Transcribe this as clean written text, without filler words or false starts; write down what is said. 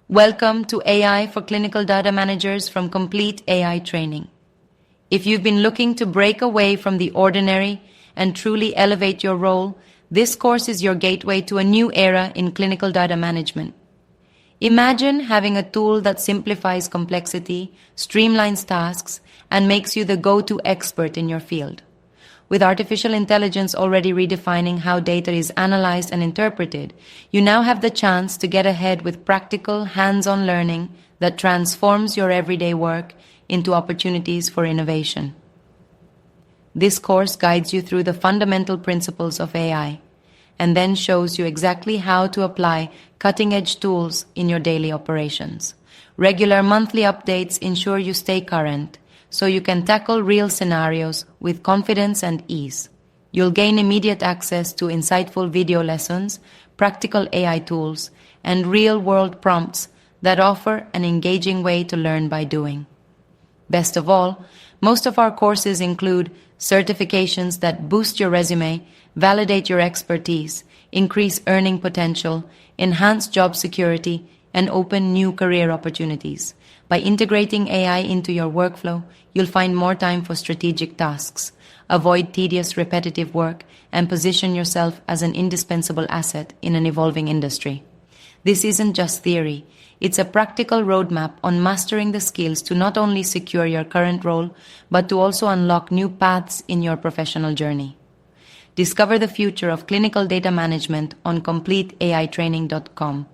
Welcome to AI for Clinical Data Managers from Complete AI Training. If you've been looking to break away from the ordinary and truly elevate your role, this course is your gateway to a new era in clinical data management. Imagine having a tool that simplifies complexity, streamlines tasks, and makes you the go-to expert in your field. With artificial intelligence already redefining how data is analyzed and interpreted, you now have the chance to get ahead with practical, hands-on learning that transforms your everyday work into opportunities for innovation. This course guides you through the fundamental principles of AI, and then shows you exactly how to apply cutting-edge tools in your daily operations. Regular monthly updates ensure you stay current, so you can tackle real scenarios with confidence and ease. You'll gain immediate access to insightful video lessons, practical AI tools, and real-world prompts that offer an engaging way to learn by doing. Best of all, most of our courses include certifications that boost your resume, validate your expertise, increase earning potential, enhance job security, and open new career opportunities. By integrating AI into your workflow, you'll find more time for strategic tasks, avoid tedious repetitive work, and position yourself as an indispensable asset in an evolving industry. This isn't just theory, it's a practical roadmap on mastering the skills to not only secure your current role, but to also unlock new paths in your professional journey. Discover the future of clinical data management on CompleteAItraining.com.